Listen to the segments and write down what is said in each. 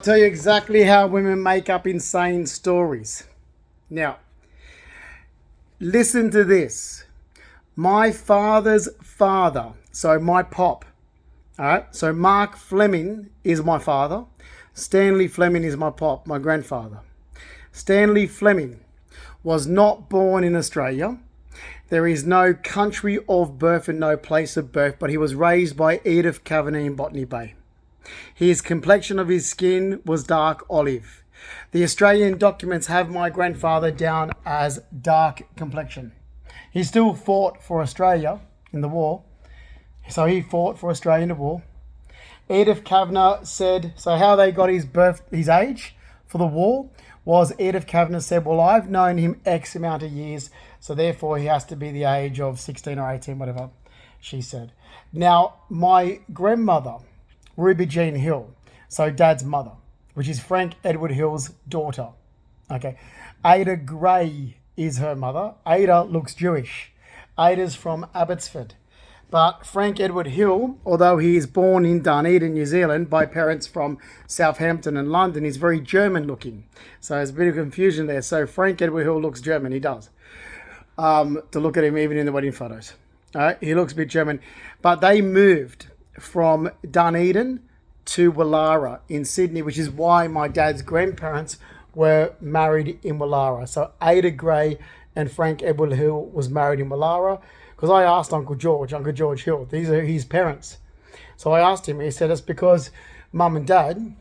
Tell you exactly how women make up insane stories. Now, listen to this. My father's father, so my pop, all right? So Mark Fleming is my father. Stanley Fleming is my pop, my grandfather. Stanley Fleming was not born in Australia. There is no country of birth and no place of birth, but he was raised by Edith Cavani in Botany Bay. His complexion of his skin was dark olive. The Australian documents have my grandfather down as dark complexion. He still fought for Australia in the war. So he fought for Australia in the war. Edith Kavanagh said, so how they got his age for the war was Edith Kavanagh said, well, I've known him X amount of years, so therefore he has to be the age of 16 or 18, whatever she said. Now, my grandmother, Ruby Jean Hill, so Dad's mother, which is Frank Edward Hill's daughter. Okay, Ada Gray is her mother. Ada looks Jewish. Ada's from Abbotsford. But Frank Edward Hill, although he is born in Dunedin, New Zealand, by parents from Southampton and London, is very German looking. So there's a bit of confusion there. So Frank Edward Hill looks German, he does. To look at him even in the wedding photos. All right, he looks a bit German. But they moved from Dunedin to Woollahra in Sydney, which is why my dad's grandparents were married in Woollahra. So Ada Gray and Frank Edward Hill was married in Woollahra. Because I asked Uncle George Hill, these are his parents. So I asked him, he said it's because mum and dad,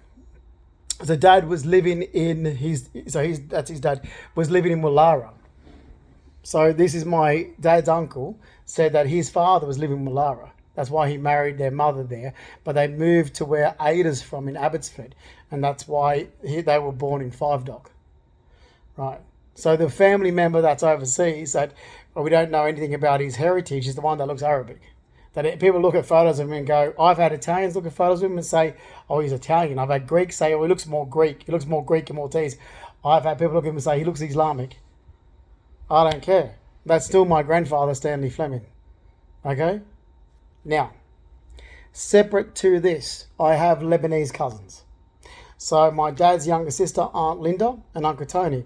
so dad was living in that's his dad, was living in Woollahra. So this is my dad's uncle, said that his father was living in Woollahra. That's why he married their mother there. But they moved to where Ada's from in Abbotsford. And that's why they were born in Five Dock. Right. So the family member that's overseas that we don't know anything about his heritage is the one that looks Arabic. That people look at photos of him and go, I've had Italians look at photos of him and say, oh, he's Italian. I've had Greeks say, oh, he looks more Greek. He looks more Greek and Maltese. I've had people look at him and say, he looks Islamic. I don't care. That's still my grandfather, Stanley Fleming. Okay? Now, separate to this, I have Lebanese cousins. So my dad's younger sister, Aunt Linda, and Uncle Tony.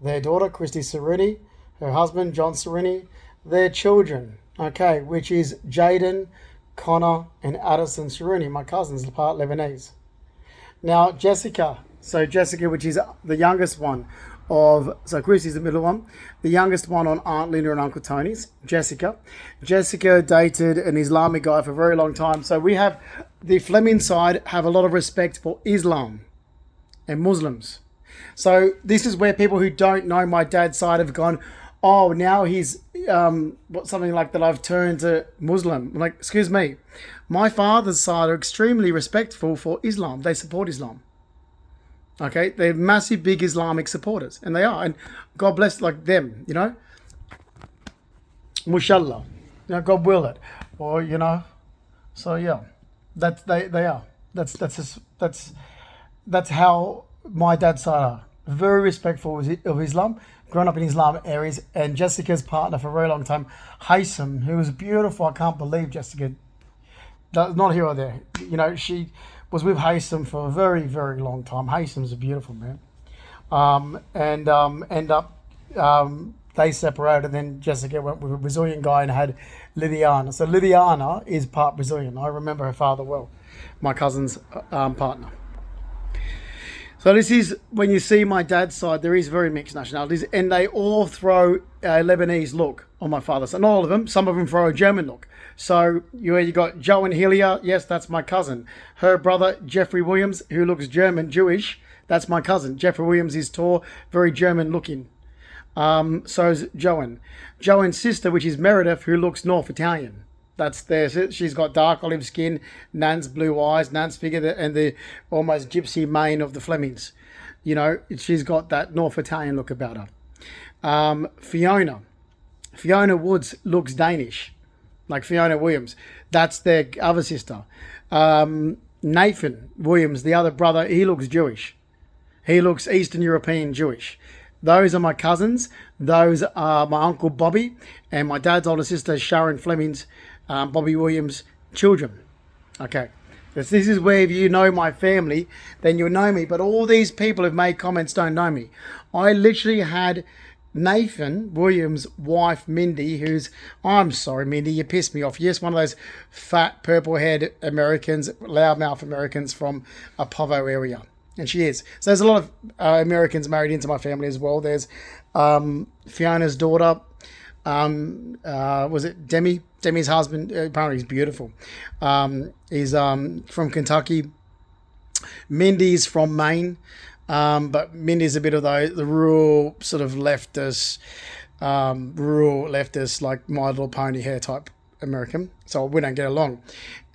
Their daughter, Christy Serini, her husband, John Serini, their children, okay, which is Jaden, Connor, and Addison Serini, my cousins, part Lebanese. Now, Jessica, which is the youngest one so Christy's the middle one, the youngest one on Aunt Linda and Uncle Tony's, Jessica. Jessica dated an Islamic guy for a very long time. So we have, the Fleming side have a lot of respect for Islam and Muslims. So this is where people who don't know my dad's side have gone, oh, now he's something like that I've turned to Muslim. I'm like, excuse me, my father's side are extremely respectful for Islam. They support Islam. Okay, they're massive, big Islamic supporters, and they are. And God bless like them, you know. Mushallah, you know, God will it, or you know. So yeah, they are. That's how my dad's side are. Very respectful of Islam, grown up in Islam areas, and Jessica's partner for a very long time, Haysam, who was beautiful. I can't believe Jessica, not here or there. You know, she was with Haysam for a very, very long time. Haysam's a beautiful man. They separated, and then Jessica went with a Brazilian guy and had Lidiana. So Lidiana is part Brazilian. I remember her father well, my cousin's partner. So this is, when you see my dad's side, there is very mixed nationalities, and they all throw a Lebanese look on my father's side. Not all of them. Some of them throw a German look. So you got Joan Hillier. Yes, that's my cousin. Her brother, Jeffrey Williams, who looks German, Jewish. That's my cousin. Jeffrey Williams is tall, very German looking. So is Joan. Joan's sister, which is Meredith, who looks North Italian. That's there. She's got dark olive skin, Nan's blue eyes, Nan's figure, and the almost gypsy mane of the Flemings. You know, she's got that North Italian look about her. Fiona Woods looks Danish, like Fiona Williams. That's their other sister. Nathan Williams, the other brother, he looks Jewish. He looks Eastern European Jewish. Those are my cousins. Those are my uncle Bobby and my dad's older sister Sharon Fleming's, Bobby Williams' children. Okay, This is where if you know my family, then you'll know me. But all these people who've made comments don't know me. I literally had Nathan Williams' wife, Mindy, who's, I'm sorry, Mindy, you pissed me off. Yes, one of those fat, purple-haired Americans, loudmouth Americans from a Povo area. And she is. So there's a lot of Americans married into my family as well. There's Fiona's daughter, was it Demi? Demi's husband, apparently he's beautiful. He's from Kentucky. Mindy's from Maine. But Mindy's a bit of the rural sort of leftist, like My Little Pony hair type American. So we don't get along.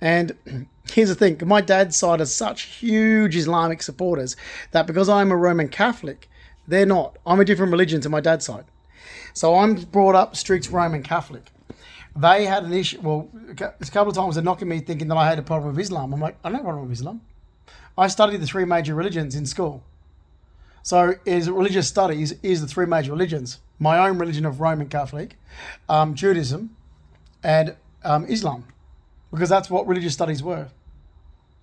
And here's the thing. My dad's side is such huge Islamic supporters that because I'm a Roman Catholic, they're not. I'm a different religion to my dad's side. So I'm brought up strict Roman Catholic. They had an issue. Well, a couple of times they're knocking me thinking that I had a problem with Islam. I'm like, I don't have a problem with Islam. I studied the three major religions in school. So religious studies is the three major religions. My own religion of Roman Catholic, Judaism, and Islam. Because that's what religious studies were.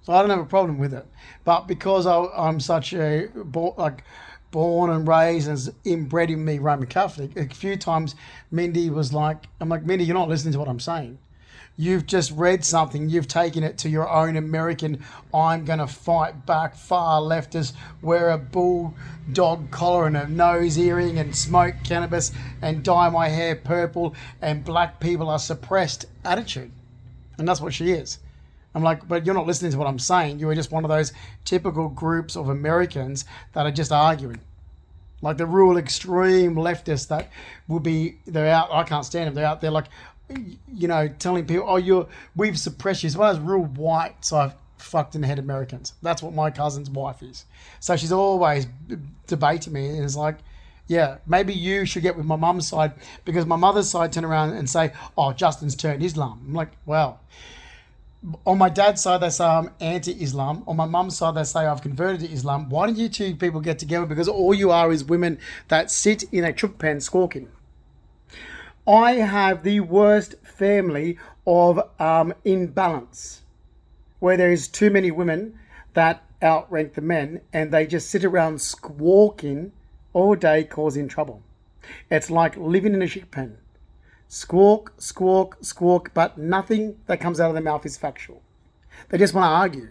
So I don't have a problem with it. But because I'm such a born and raised and inbred in me Roman Catholic, a few times Mindy was like, I'm like, Mindy, you're not listening to what I'm saying. You've just read something, you've taken it to your own American, I'm going to fight back, far leftist, wear a bulldog collar and a nose earring and smoke cannabis and dye my hair purple and black people are suppressed attitude. And that's what she is. I'm like, but you're not listening to what I'm saying. You are just one of those typical groups of Americans that are just arguing. Like the real extreme leftists that will be, they're out, I can't stand them. They're out there like, you know, telling people, oh, we've suppressed you. As well as real white, so I've fucked in the head Americans. That's what my cousin's wife is. So she's always debating me and it's like, yeah, maybe you should get with my mum's side because my mother's side turn around and say, oh, Justin's turned Islam. I'm like, well, on my dad's side, they say I'm anti-Islam. On my mum's side, they say I've converted to Islam. Why don't you two people get together? Because all you are is women that sit in a chook pen squawking. I have the worst family of imbalance, where there is too many women that outrank the men, and they just sit around squawking all day, causing trouble. It's like living in a chick pen. Squawk, squawk, squawk, but nothing that comes out of their mouth is factual. They just want to argue.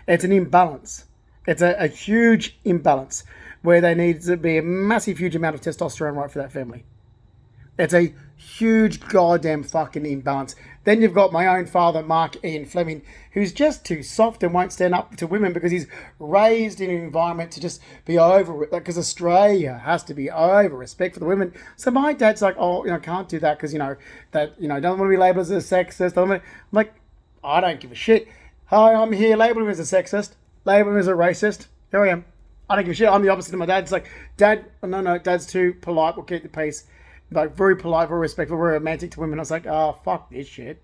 It's an imbalance. It's a huge imbalance where there needs to be a massive, huge amount of testosterone right for that family. It's a huge goddamn fucking imbalance. Then you've got my own father, Mark Ian Fleming, who's just too soft and won't stand up to women because he's raised in an environment to just be over it. Because Australia has to be over respect for the women. So my dad's like, oh, can't do that because, doesn't want to be labelled as a sexist. I'm like, I don't give a shit. Hi, I'm here. Label him as a sexist. Label him as a racist. Here I am. I don't give a shit. I'm the opposite of my dad. It's like, Dad, no, Dad's too polite. We'll keep the peace. Like, very polite, very respectful, very romantic to women. I was like, oh, fuck this shit.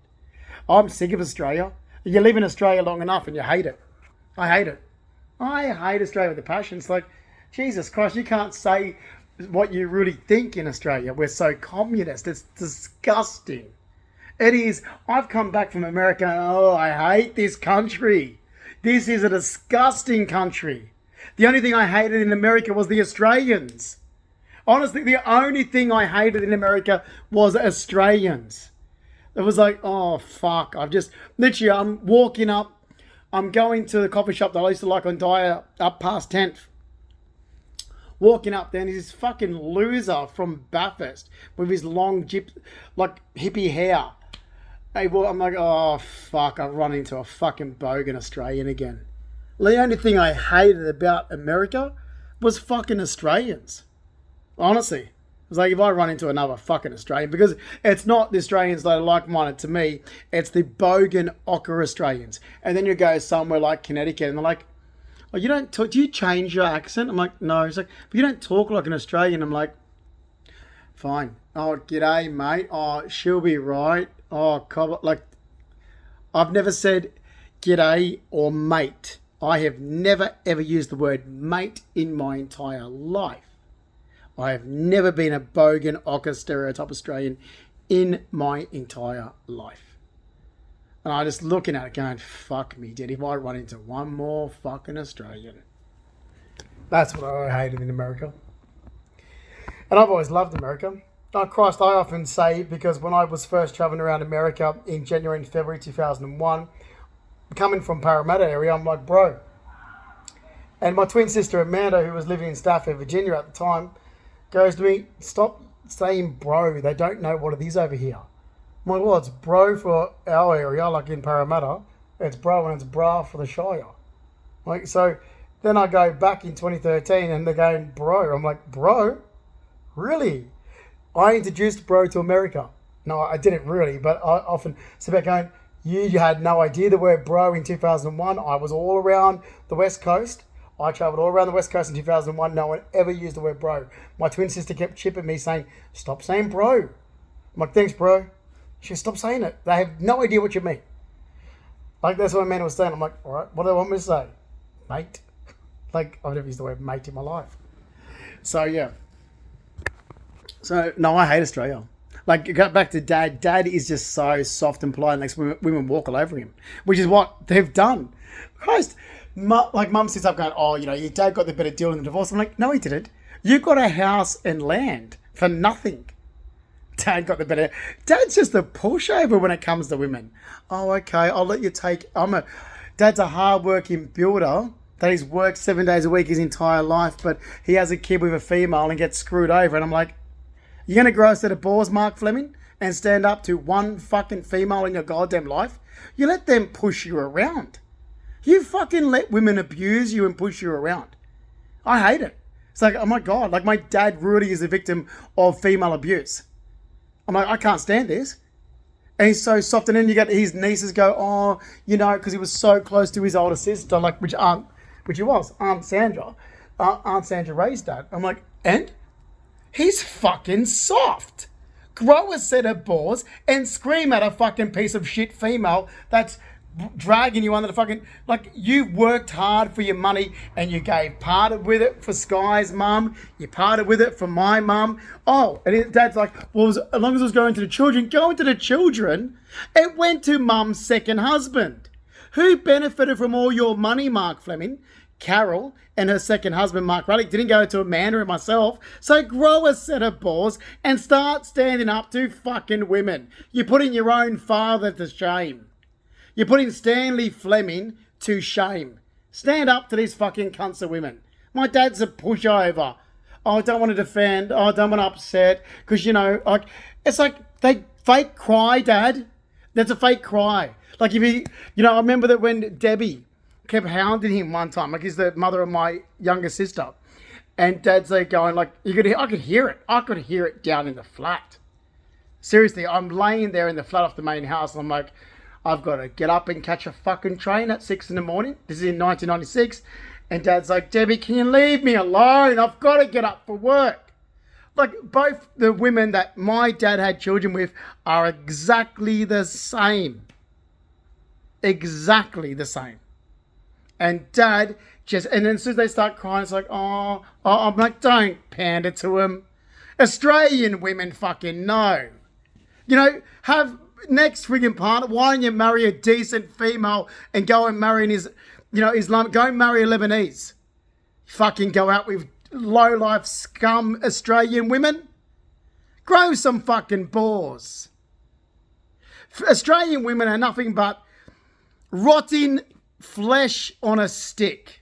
I'm sick of Australia. You live in Australia long enough and you hate it. I hate it. I hate Australia with a passion. It's like, Jesus Christ, you can't say what you really think in Australia. We're so communist. It's disgusting. It is. I've come back from America and, oh, I hate this country. This is a disgusting country. The only thing I hated in America was the Australians. Honestly, the only thing I hated in America was Australians. It was like, oh, fuck. I'm walking up. I'm going to the coffee shop that I used to like on Dyer up past 10th. Walking up there and he's this fucking loser from Bathurst with his long hippie hair. I'm like, oh, fuck. I've run into a fucking bogan Australian again. The only thing I hated about America was fucking Australians. Honestly, it's like if I run into another fucking Australian, because it's not the Australians that are like-minded to me, it's the bogan ochre Australians. And then you go somewhere like Connecticut and they're like, oh, you don't talk, do you change your accent? I'm like, no. It's like, but you don't talk like an Australian. I'm like, fine. Oh, g'day, mate. Oh, she'll be right. Oh, like, I've never said g'day or mate. I have never, ever used the word mate in my entire life. I have never been a bogan, ochre, stereotype Australian in my entire life. And I just looking at it going, fuck me, dude, if I run into one more fucking Australian. That's what I hated in America. And I've always loved America. Oh, Christ, I often say, because when I was first travelling around America in January and February 2001, coming from Parramatta area, I'm like, bro. And my twin sister Amanda, who was living in Stafford, Virginia at the time, goes to me, stop saying bro. They don't know what it is over here. I'm like, well, it's bro for our area, like in Parramatta. It's bro and it's bra for the Shire. Like, so then I go back in 2013 and they're going, bro. I'm like, bro? Really? I introduced bro to America. No, I didn't really, but I often sit back going, you had no idea the word bro in 2001. I was all around the West Coast. I travelled all around the West Coast in 2001. No one ever used the word bro. My twin sister kept chipping me saying, stop saying bro. I'm like, thanks, bro. She said, stop saying it. They have no idea what you mean. Like, that's what Amanda was saying. I'm like, all right, what do they want me to say? Mate. Like, I've never used the word mate in my life. So, yeah. So, no, I hate Australia. Like, go back to Dad. Dad is just so soft and polite and makes women walk all over him, which is what they've done. Christ. Like, Mum sits up going, oh, you know, your dad got the better deal in the divorce. I'm like, no, he didn't. You got a house and land for nothing. Dad got the better. Dad's just a pushover when it comes to women. Oh, okay, I'll let you take. Dad's a hard-working builder that he's worked 7 days a week his entire life, but he has a kid with a female and gets screwed over. And I'm like, you're going to grow a set of balls, Mark Fleming, and stand up to one fucking female in your goddamn life? You let them push you around. You fucking let women abuse you and push you around. I hate it. It's like, oh my God, like my dad really is a victim of female abuse. I'm like, I can't stand this. And he's so soft. And then you get his nieces go, oh, you know, because he was so close to his older sister, like, which he was, Aunt Sandra. Aunt Sandra raised dad. I'm like, and? He's fucking soft. Grow a set of balls and scream at a fucking piece of shit female that's dragging you under the fucking, like, you worked hard for your money and you gave parted with it for Sky's mum, you parted with it for my mum. Oh, and his dad's like, well, as long as it was going to the children, it went to mum's second husband. Who benefited from all your money, Mark Fleming? Carol and her second husband, Mark Ruddick, didn't go to Amanda and myself. So grow a set of balls and start standing up to fucking women. You're putting your own father to shame. You're putting Stanley Fleming to shame. Stand up to these fucking cunts of women. My dad's a pushover. Oh, I don't want to defend. Oh, I don't want to upset. Because, you know, like, it's like they fake cry, Dad. That's a fake cry. Like, if he, you know, I remember that when Debbie kept hounding him one time, like, he's the mother of my younger sister. And Dad's like going, like, I could hear it. I could hear it down in the flat. Seriously, I'm laying there in the flat off the main house and I'm like, I've got to get up and catch a fucking train at 6 a.m. This is in 1996. And Dad's like, Debbie, can you leave me alone? I've got to get up for work. Like, both the women that my dad had children with are exactly the same. Exactly the same. And Dad just, and then as soon as they start crying, it's like, oh, I'm like, don't pander to them. Australian women fucking know. You know, have next friggin' partner, why don't you marry a decent female and go and marry his, you know, Islam, go and marry a Lebanese. Fucking go out with low-life scum Australian women. Grow some fucking balls. Australian women are nothing but rotting flesh on a stick.